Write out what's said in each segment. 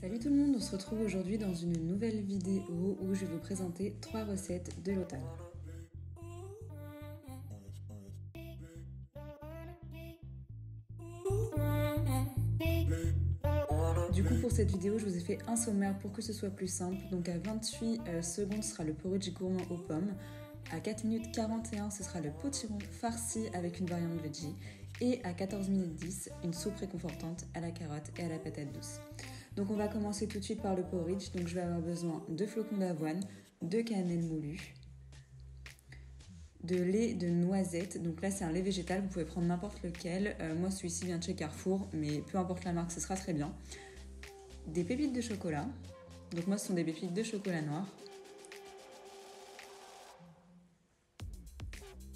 Salut tout le monde, on se retrouve aujourd'hui dans une nouvelle vidéo où je vais vous présenter 3 recettes de l'automne. Du coup pour cette vidéo je vous ai fait un sommaire pour que ce soit plus simple. Donc à 28 secondes ce sera le porridge gourmand aux pommes. À 4 minutes 41 ce sera le potiron farci avec une variante veggie. Et à 14 minutes 10 une soupe réconfortante à la carotte et à la patate douce. Donc on va commencer tout de suite par le porridge. Donc je vais avoir besoin de flocons d'avoine, de cannelle moulue, de lait de noisette. Donc là c'est un lait végétal, vous pouvez prendre n'importe lequel. Moi celui-ci vient de chez Carrefour, mais peu importe la marque, ce sera très bien. Des pépites de chocolat. Donc moi ce sont des pépites de chocolat noir.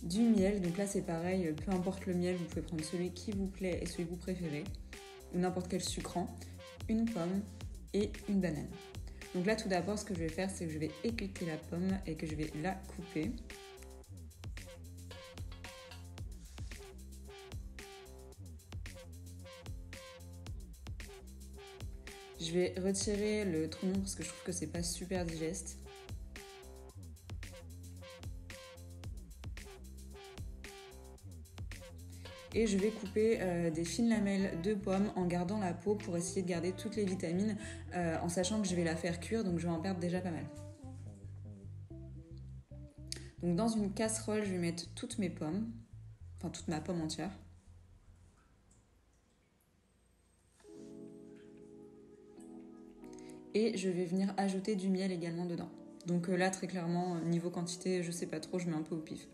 Du miel, donc là c'est pareil, peu importe le miel, vous pouvez prendre celui qui vous plaît et celui que vous préférez. Ou n'importe quel sucrant. Une pomme et une banane. Donc là tout d'abord ce que je vais faire c'est que je vais équeuter la pomme et que je vais la couper. Je vais retirer le tronc parce que je trouve que c'est pas super digeste. Et je vais couper des fines lamelles de pommes en gardant la peau pour essayer de garder toutes les vitamines en sachant que je vais la faire cuire, donc je vais en perdre déjà pas mal. Donc dans une casserole, je vais mettre toutes mes pommes, enfin toute ma pomme entière. Et je vais venir ajouter du miel également dedans. Donc là très clairement, niveau quantité, je sais pas trop, je mets un peu au pif.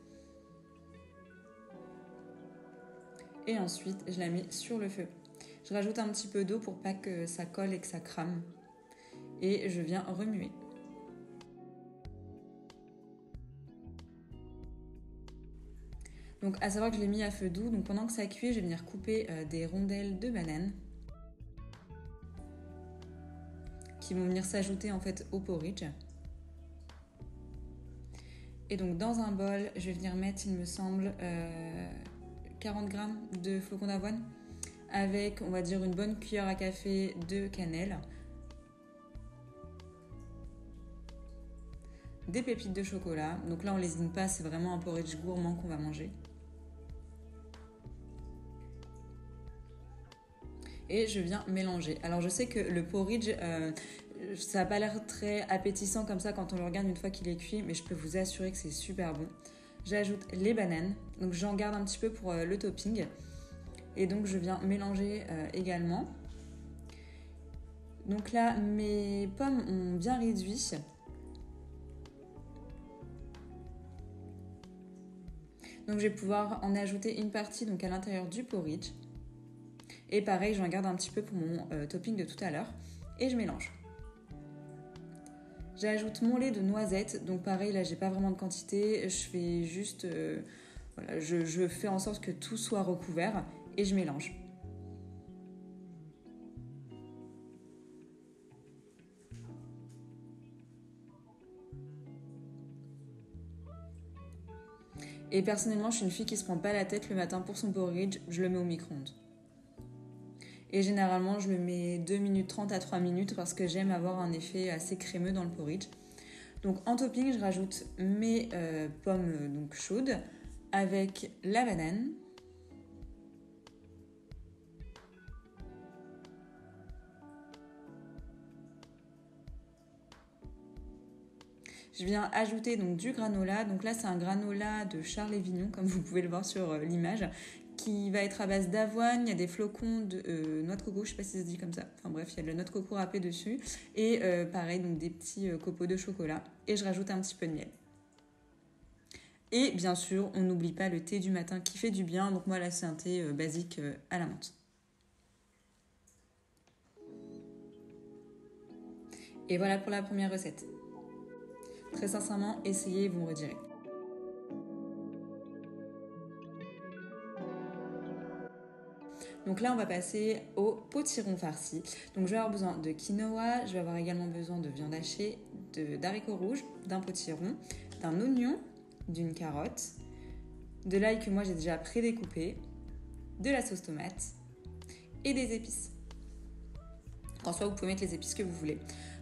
Et ensuite, je la mets sur le feu. Je rajoute un petit peu d'eau pour pas que ça colle et que ça crame. Et je viens remuer. Donc à savoir que je l'ai mis à feu doux, donc pendant que ça cuit, je vais venir couper des rondelles de banane qui vont venir s'ajouter en fait au porridge. Et donc dans un bol, je vais venir mettre, il me semble, 40 g de flocons d'avoine avec, on va dire, une bonne cuillère à café de cannelle, des pépites de chocolat. Donc là, on lésine pas, c'est vraiment un porridge gourmand qu'on va manger. Et je viens mélanger. Alors je sais que le porridge, ça n'a pas l'air très appétissant comme ça quand on le regarde une fois qu'il est cuit, mais je peux vous assurer que c'est super bon. J'ajoute les bananes, donc j'en garde un petit peu pour le topping. Et donc je viens mélanger également. Donc là, mes pommes ont bien réduit. Donc je vais pouvoir en ajouter une partie donc à l'intérieur du porridge. Et pareil, j'en garde un petit peu pour mon topping de tout à l'heure. Et je mélange. J'ajoute mon lait de noisette. Donc pareil, là j'ai pas vraiment de quantité. Je fais juste... voilà, je fais en sorte que tout soit recouvert. Et je mélange. Et personnellement, je suis une fille qui se prend pas la tête le matin pour son porridge. Je le mets au micro-ondes. Et généralement, je le mets 2 minutes 30 à 3 minutes parce que j'aime avoir un effet assez crémeux dans le porridge. Donc en topping, je rajoute mes pommes donc chaudes avec la banane. Je viens ajouter donc du granola. Donc là, c'est un granola de Charles & Vignon, comme vous pouvez le voir sur l'image, qui va être à base d'avoine. Il y a des flocons de noix de coco, je sais pas si ça se dit comme ça. Enfin bref, il y a de la noix de coco râpée dessus. Et pareil, donc des petits copeaux de chocolat. Et je rajoute un petit peu de miel. Et bien sûr, on n'oublie pas le thé du matin qui fait du bien. Donc moi là, c'est un thé basique à la menthe. Et voilà pour la première recette. Très sincèrement, essayez et vous me redirez. Donc là, on va passer au potiron farci. Donc je vais avoir besoin de quinoa, je vais avoir également besoin de viande hachée, d'haricots rouges, d'un potiron, d'un oignon, d'une carotte, de l'ail que moi j'ai déjà prédécoupé, de la sauce tomate et des épices. En soi, vous pouvez mettre les épices que vous voulez.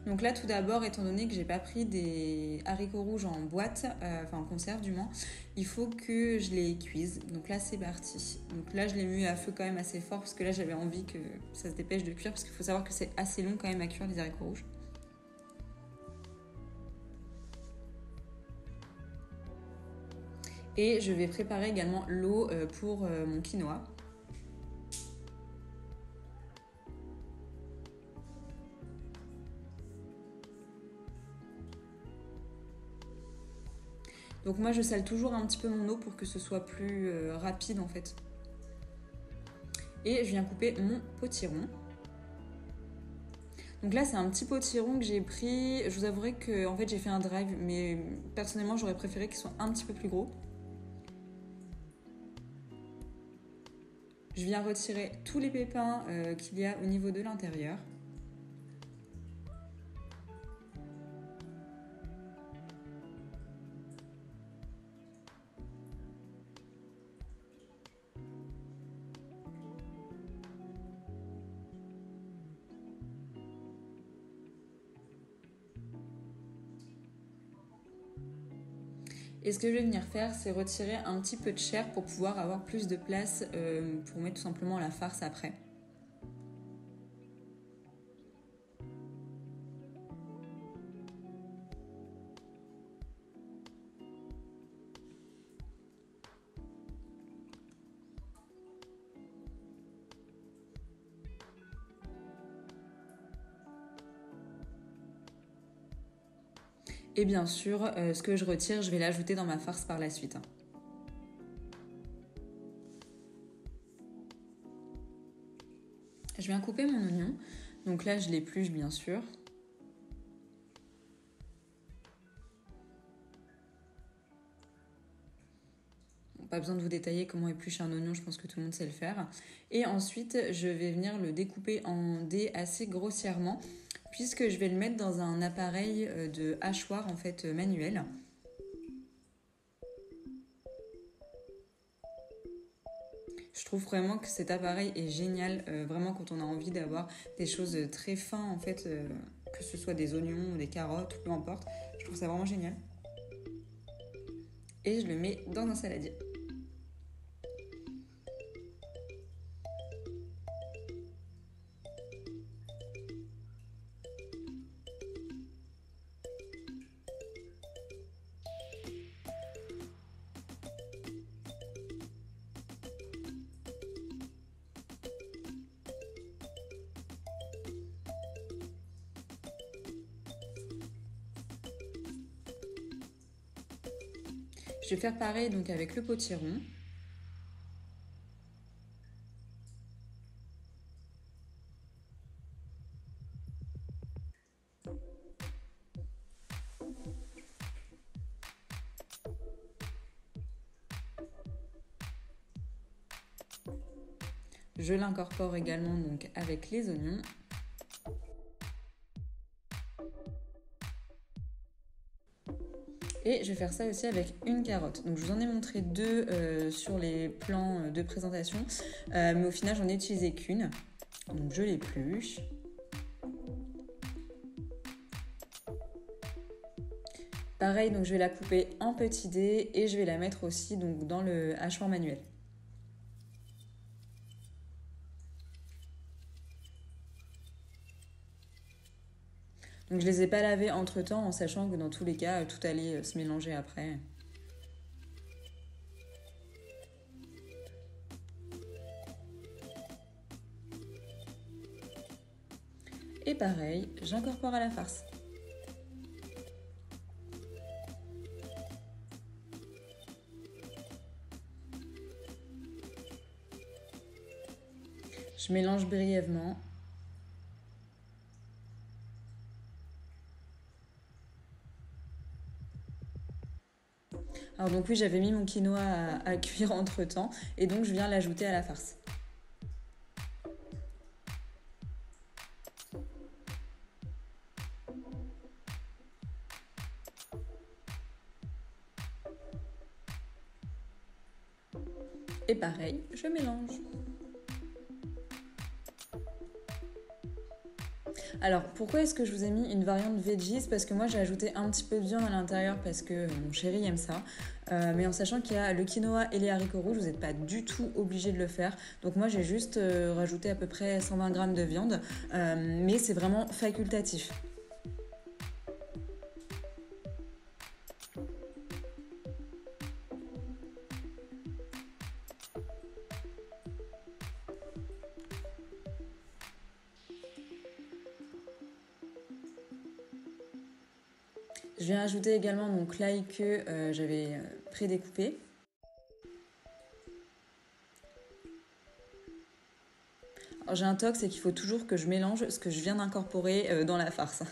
Donc là, tout d'abord, étant donné que j'ai pas pris des haricots rouges en boîte, en conserve du moins, il faut que je les cuise. Donc là, c'est parti. Donc là, je l'ai mis à feu quand même assez fort parce que là, j'avais envie que ça se dépêche de cuire parce qu'il faut savoir que c'est assez long quand même à cuire les haricots rouges. Et je vais préparer également l'eau pour mon quinoa. Donc moi je sale toujours un petit peu mon eau pour que ce soit plus rapide en fait. Et je viens couper mon potiron. Donc là c'est un petit potiron que j'ai pris. Je vous avouerai que en fait j'ai fait un drive, mais personnellement j'aurais préféré qu'il soit un petit peu plus gros. Je viens retirer tous les pépins qu'il y a au niveau de l'intérieur. Et ce que je vais venir faire, c'est retirer un petit peu de chair pour pouvoir avoir plus de place pour mettre tout simplement la farce après. Et bien sûr, ce que je retire, je vais l'ajouter dans ma farce par la suite. Je viens couper mon oignon. Donc là, je l'épluche bien sûr. Pas besoin de vous détailler comment éplucher un oignon, je pense que tout le monde sait le faire. Et ensuite, je vais venir le découper en dés assez grossièrement, puisque je vais le mettre dans un appareil de hachoir en fait manuel. Je trouve vraiment que cet appareil est génial, vraiment quand on a envie d'avoir des choses très fins en fait, que ce soit des oignons ou des carottes, peu importe. Je trouve ça vraiment génial. Et je le mets dans un saladier. Je vais faire pareil donc avec le potiron. Je l'incorpore également donc avec les oignons. Et je vais faire ça aussi avec une carotte. Donc je vous en ai montré deux sur les plans de présentation, mais au final j'en ai utilisé qu'une. Donc je l'épluche. Pareil, donc je vais la couper en petits dés et je vais la mettre aussi donc, dans le hachoir manuel. Donc je les ai pas lavés entre temps en sachant que dans tous les cas tout allait se mélanger après. Et pareil, j'incorpore à la farce. Je mélange brièvement. Alors donc oui, j'avais mis mon quinoa à cuire entre temps et donc je viens l'ajouter à la farce. Et pareil, je mélange. Alors, pourquoi est-ce que je vous ai mis une variante veggies? Parce que moi, j'ai ajouté un petit peu de viande à l'intérieur parce que mon chéri aime ça. Mais en sachant qu'il y a le quinoa et les haricots rouges, vous n'êtes pas du tout obligé de le faire. Donc moi, j'ai juste rajouté à peu près 120 grammes de viande. Mais c'est vraiment facultatif. Je viens ajouter également donc l'ail que j'avais prédécoupé. Alors j'ai un toc, c'est qu'il faut toujours que je mélange ce que je viens d'incorporer dans la farce.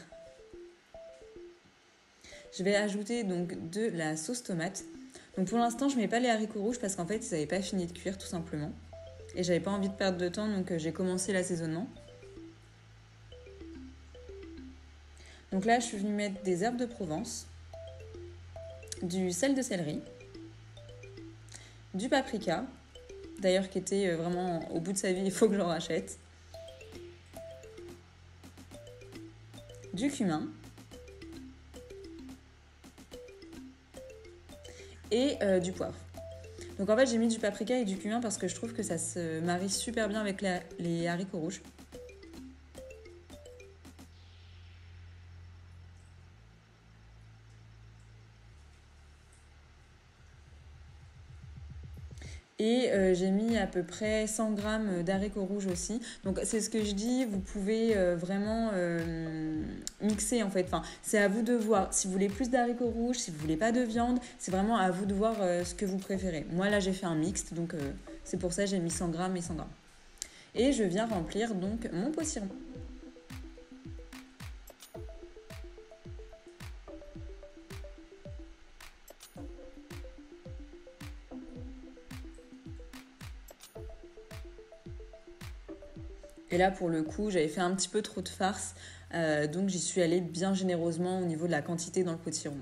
Je vais ajouter donc de la sauce tomate. Donc pour l'instant, je ne mets pas les haricots rouges parce qu'en fait, ils n'avaient pas fini de cuire tout simplement. Et j'avais pas envie de perdre de temps, donc j'ai commencé l'assaisonnement. Donc là, je suis venue mettre des herbes de Provence, du sel de céleri, du paprika, d'ailleurs qui était vraiment au bout de sa vie, il faut que je le rachète, du cumin et du poivre. Donc en fait, j'ai mis du paprika et du cumin parce que je trouve que ça se marie super bien avec les haricots rouges. Et j'ai mis à peu près 100 grammes d'haricots rouges aussi. Donc c'est ce que je dis, vous pouvez vraiment mixer en fait. Enfin, c'est à vous de voir. Si vous voulez plus d'haricots rouges, si vous voulez pas de viande, c'est vraiment à vous de voir ce que vous préférez. Moi là j'ai fait un mixte, donc c'est pour ça que j'ai mis 100 grammes et 100 grammes. Et je viens remplir donc mon potiron. Et là, pour le coup, j'avais fait un petit peu trop de farce, donc j'y suis allée bien généreusement au niveau de la quantité dans le potiron.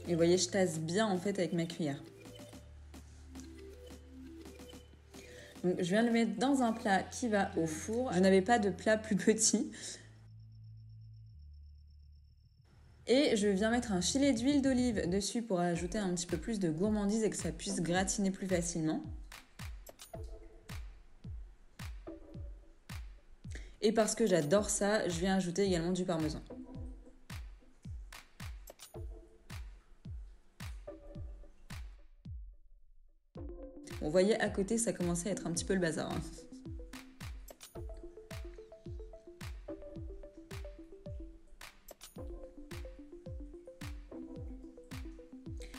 Et vous voyez, je tasse bien en fait avec ma cuillère. Donc, je viens de le mettre dans un plat qui va au four. Je n'avais pas de plat plus petit. Et je viens mettre un filet d'huile d'olive dessus pour ajouter un petit peu plus de gourmandise et que ça puisse gratiner plus facilement. Et parce que j'adore ça, je viens ajouter également du parmesan. Bon, vous voyez, à côté, ça commençait à être un petit peu le bazar.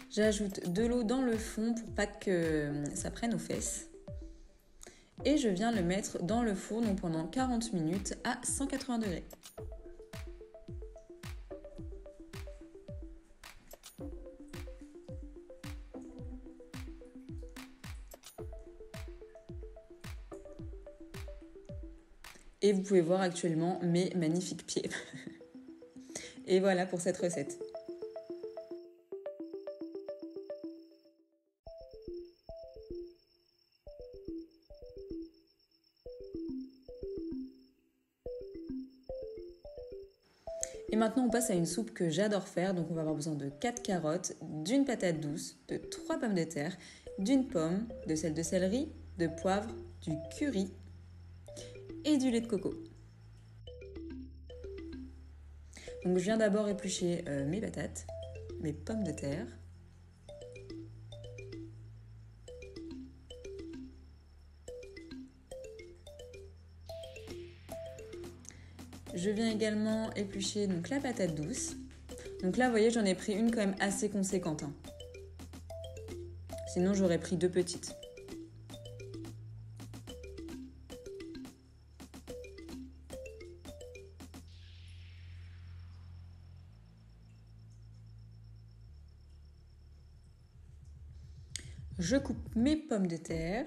J'ajoute de l'eau dans le fond pour pas que ça prenne aux fesses. Et je viens le mettre dans le four donc pendant 40 minutes à 180 degrés. Et vous pouvez voir actuellement mes magnifiques pieds. Et voilà pour cette recette. Et maintenant on passe à une soupe que j'adore faire. Donc on va avoir besoin de 4 carottes, d'une patate douce, de 3 pommes de terre, d'une pomme, de sel de céleri, de poivre, du curry et du lait de coco. Donc je viens d'abord éplucher mes patates, mes pommes de terre. Je viens également éplucher donc, la patate douce. Donc là, vous voyez, j'en ai pris une quand même assez conséquente. Hein. Sinon, j'aurais pris 2 petites. je coupe mes pommes de terre.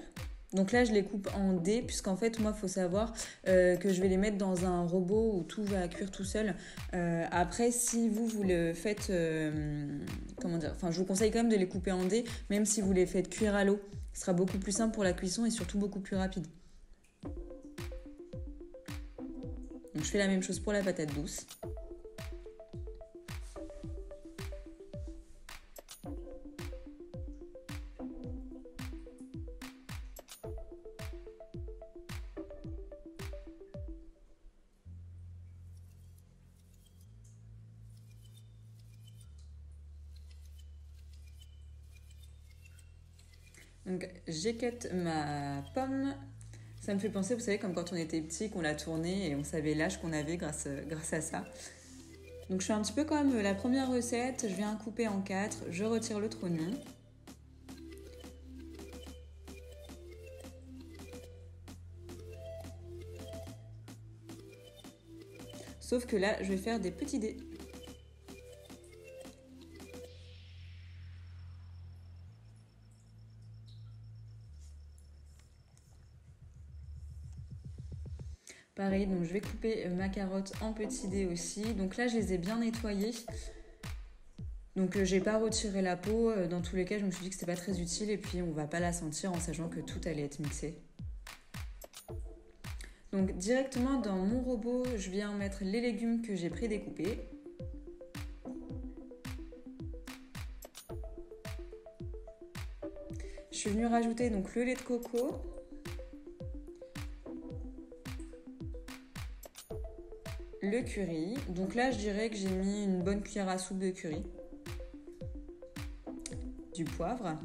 Donc là, je les coupe en dés, puisqu'en fait, moi, il faut savoir que je vais les mettre dans un robot où tout va cuire tout seul. Après, si vous le faites... je vous conseille quand même de les couper en dés, même si vous les faites cuire à l'eau. Ce sera beaucoup plus simple pour la cuisson et surtout beaucoup plus rapide. Donc je fais la même chose pour la patate douce. Donc j'ai cut ma pomme. Ça me fait penser, vous savez, comme quand on était petit, qu'on la tournait et on savait l'âge qu'on avait grâce à ça. Donc je fais un petit peu comme la première recette. Je viens couper en 4, je retire le trognon. Sauf que là, je vais faire des petits dés. Pareil, donc je vais couper ma carotte en petits dés aussi. Donc là, je les ai bien nettoyés. Donc j'ai pas retiré la peau. Dans tous les cas, je me suis dit que c'était pas très utile et puis on va pas la sentir en sachant que tout allait être mixé. Donc directement dans mon robot, je viens mettre les légumes que j'ai prédécoupés. Je suis venue rajouter donc le lait de coco. Le curry. Donc là, je dirais que j'ai mis une bonne cuillère à soupe de curry. Du poivre.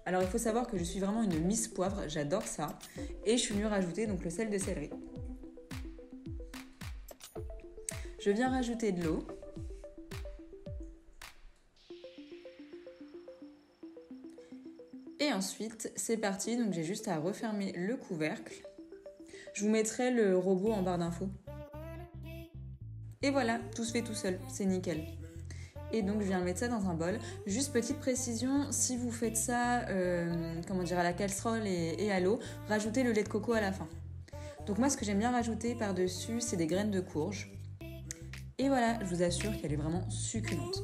Alors il faut savoir que je suis vraiment une Miss Poivre, j'adore ça. Et je suis venue rajouter donc le sel de céleri. Je viens rajouter de l'eau. Et ensuite, c'est parti, donc j'ai juste à refermer le couvercle. Je vous mettrai le robot en barre d'infos. Et voilà, tout se fait tout seul, c'est nickel. Et donc je viens mettre ça dans un bol. Juste petite précision, si vous faites ça à la casserole et à l'eau, rajoutez le lait de coco à la fin. Donc moi ce que j'aime bien rajouter par-dessus, c'est des graines de courge. Et voilà, je vous assure qu'elle est vraiment succulente.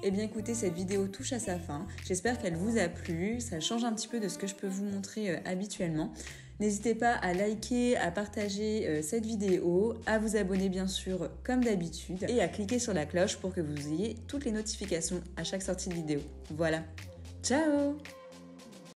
Eh bien écoutez, cette vidéo touche à sa fin. J'espère qu'elle vous a plu. Ça change un petit peu de ce que je peux vous montrer habituellement. N'hésitez pas à liker, à partager cette vidéo, à vous abonner bien sûr comme d'habitude et à cliquer sur la cloche pour que vous ayez toutes les notifications à chaque sortie de vidéo. Voilà. Ciao!